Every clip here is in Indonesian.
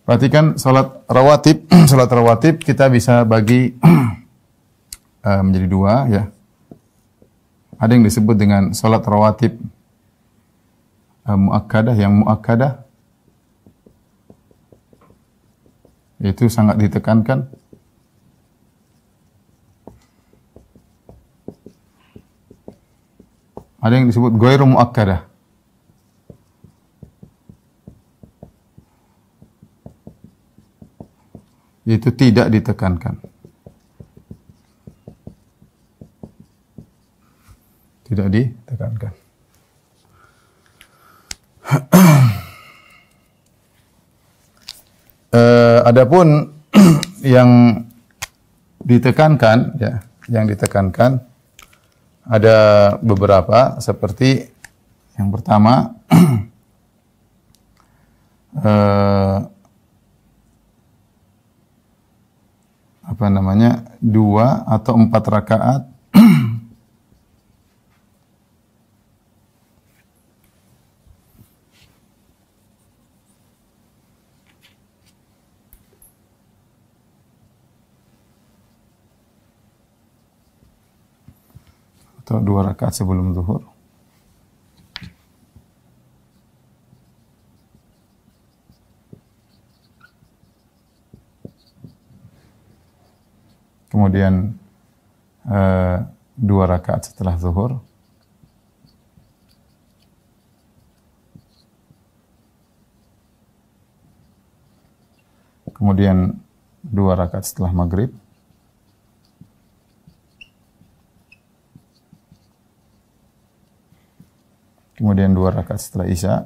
Perhatikan salat rawatib. Salat rawatib kita bisa bagi menjadi dua ya. Ada yang disebut dengan salat rawatib muakkadah, yang muakkadah itu sangat ditekankan. Ada yang disebut ghairu muakkadah. Itu tidak ditekankan. Tidak ditekankan. Adapun yang ditekankan ya, yang ditekankan ada beberapa, seperti yang pertama apa namanya, 2 atau 4 rakaat atau 2 rakaat sebelum zuhur. Kemudian 2 rakaat setelah zuhur. Kemudian 2 rakaat setelah maghrib. Kemudian 2 rakaat setelah isya.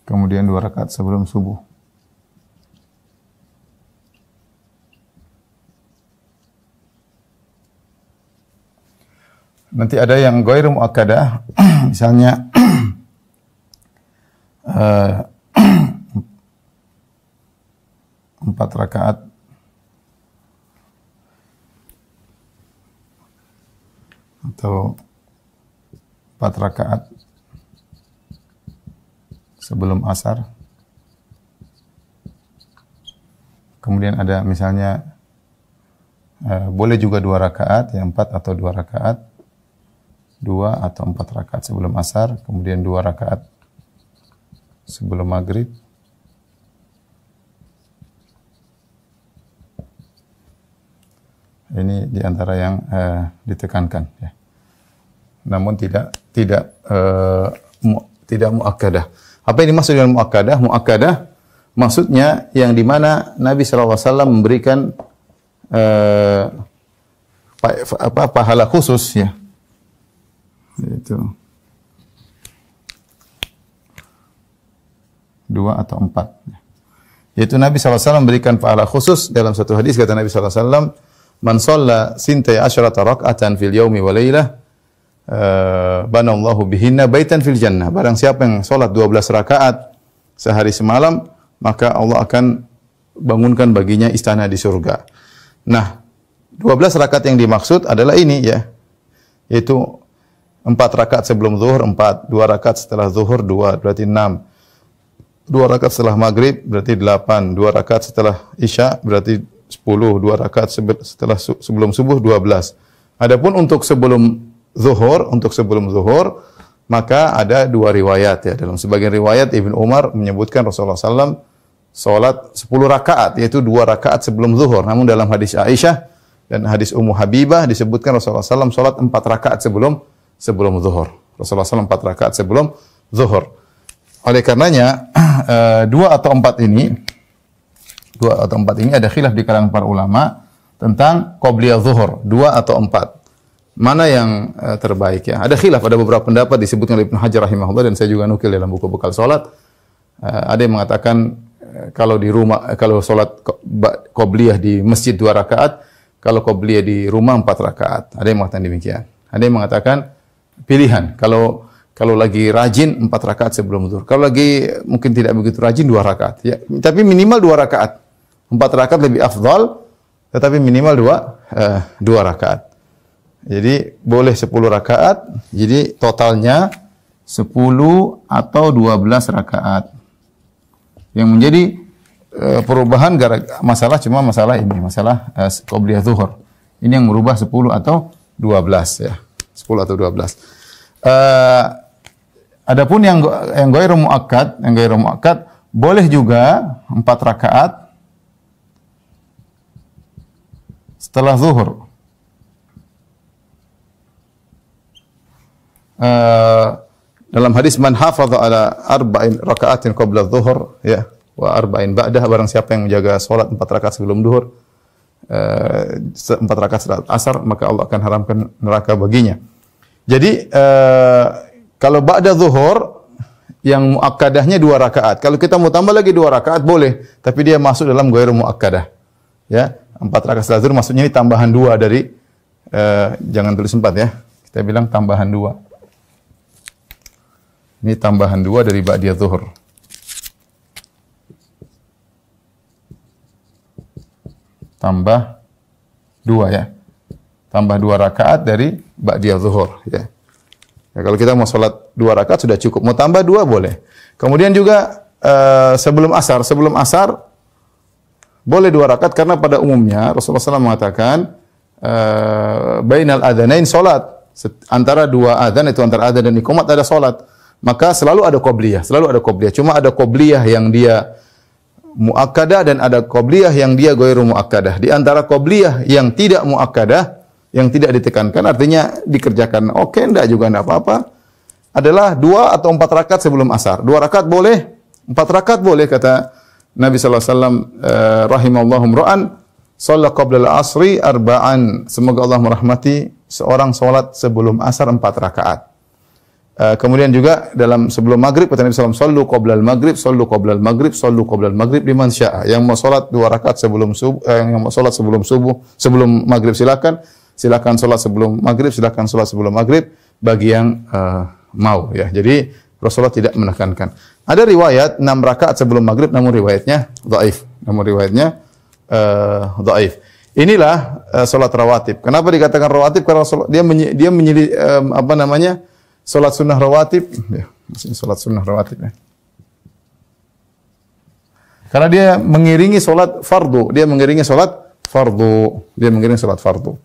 Kemudian 2 rakaat sebelum subuh. Nanti ada yang ghairu muakkadah, misalnya 4 rakaat atau 4 rakaat sebelum asar. Kemudian ada misalnya boleh juga 2 rakaat, ya 4 atau 2 rakaat, 2 atau 4 rakaat sebelum asar, kemudian 2 rakaat sebelum maghrib. Ini diantara yang ditekankan, ya. Namun tidak muakkadah. Apa yang dimaksud dengan muakkadah? Muakkadah maksudnya yang di mana Nabi SAW memberikan pahala khusus, ya. Itu 2 atau 4. Yaitu Nabi SAW memberikan pahala khusus dalam satu hadis, kata Nabi SAW, "Man shalla sintai asyrata rak'atan fil yaumi wa lailah, banallahu bihinna baitan fil jannah." Barang siapa yang salat 12 rakaat sehari semalam, maka Allah akan bangunkan baginya istana di surga. Nah, 12 rakaat yang dimaksud adalah ini, ya. Yaitu 4 rakaat sebelum zuhur 4, 2 rakaat setelah zuhur 2, berarti 6. 2 rakaat setelah maghrib berarti 8, 2 rakaat setelah isya berarti 10, 2 rakaat setelah sebelum subuh 12. Adapun untuk sebelum zuhur, maka ada 2 riwayat, ya. Dalam sebagian riwayat Ibnu Umar menyebutkan Rasulullah SAW salat 10 rakaat, yaitu 2 rakaat sebelum zuhur. Namun dalam hadis Aisyah dan hadis Ummu Habibah disebutkan Rasulullah SAW salat 4 rakaat sebelum zuhur. Rasulullah SAW 4 rakaat sebelum zuhur. Oleh karenanya 2 atau 4 ini ada khilaf di kalangan para ulama tentang qobliyah zuhur, 2 atau 4. Mana yang terbaik, ya? Ada khilaf, ada beberapa pendapat disebutkan oleh Ibnu Hajar rahimahullah, dan saya juga nukil dalam buku bekal salat. Ada yang mengatakan kalau di rumah, kalau salat qobliyah di masjid 2 rakaat, kalau qobliyah di rumah 4 rakaat. Ada yang mengatakan demikian. Ada yang mengatakan pilihan. Kalau lagi rajin 4 rakaat sebelum zuhur. Kalau lagi mungkin tidak begitu rajin 2 rakaat. Ya, tapi minimal 2 rakaat. 4 rakaat lebih afdal, tetapi minimal 2 rakaat. Jadi boleh 10 rakaat. Jadi totalnya 10 atau 12 rakaat. Yang menjadi perubahan masalah cuma masalah ini, masalah qobliyah zuhur. Ini yang merubah 10 atau 12 ya. 10 atau 12. Adapun yang ghairu muakkad, boleh juga 4 rakaat setelah zuhur. Dalam hadis man hafadha ala arba'in raka'atin qabla dhuhur ya wa arba'in ba'dah, barang siapa yang menjaga salat 4 rakaat sebelum zuhur, 4 rakaat setelah asar, maka Allah akan haramkan neraka baginya. Jadi kalau ba'da zuhur yang muakkadahnya 2 rakaat. Kalau kita mau tambah lagi 2 rakaat boleh, tapi dia masuk dalam ghairu muakkadah. Ya, 4 rakaat setelah zuhur maksudnya ini tambahan 2 dari jangan tulis 4 ya. Kita bilang tambahan 2. Ini tambahan 2 dari ba'diyah zuhur. Tambah 2 ya. Tambah 2 rakaat dari ba'diyah zuhur ya. Ya, kalau kita mau sholat 2 rakaat sudah cukup. Mau tambah 2 boleh. Kemudian juga sebelum asar boleh 2 rakaat karena pada umumnya Rasulullah SAW mengatakan bainal adzanain salat. Antara 2 adzan itu antara adzan dan iqamat ada salat. Maka selalu ada qobliyah. Cuma ada qobliyah yang dia muakkadah dan ada qobliyah yang dia ghairu muakkadah. Di antara qobliyah yang tidak muakkadah, yang tidak ditekankan, artinya dikerjakan oke, enggak juga enggak apa-apa, adalah 2 atau 4 rakaat sebelum asar. 2 rakaat boleh, 4 rakaat boleh, kata Nabi sallallahu alaihi wasallam, rahimallahu imra'an shalla qabla al-asri arba'an. Semoga Allah merahmati seorang salat sebelum asar 4 rakaat. Kemudian juga dalam sebelum maghrib kata Nabi sallallahu alaihi wasallam, sallu qoblal maghrib, sallu qoblal maghrib, sallu qoblal maghrib liman syaa. Yang mau salat 2 rakaat sebelum subuh, yang mau salat sebelum subuh, sebelum maghrib silakan salat sebelum maghrib, silakan salat sebelum maghrib bagi yang mau ya. Jadi Rasulullah tidak menekankan. Ada riwayat 6 rakaat sebelum maghrib, namun riwayatnya dhaif. Inilah salat rawatib. Kenapa dikatakan rawatib? Karena dia menyili salat sunnah rawatib, ya, salat sunnah rawatib ya. Karena dia mengiringi salat fardu, dia mengiringi salat fardu.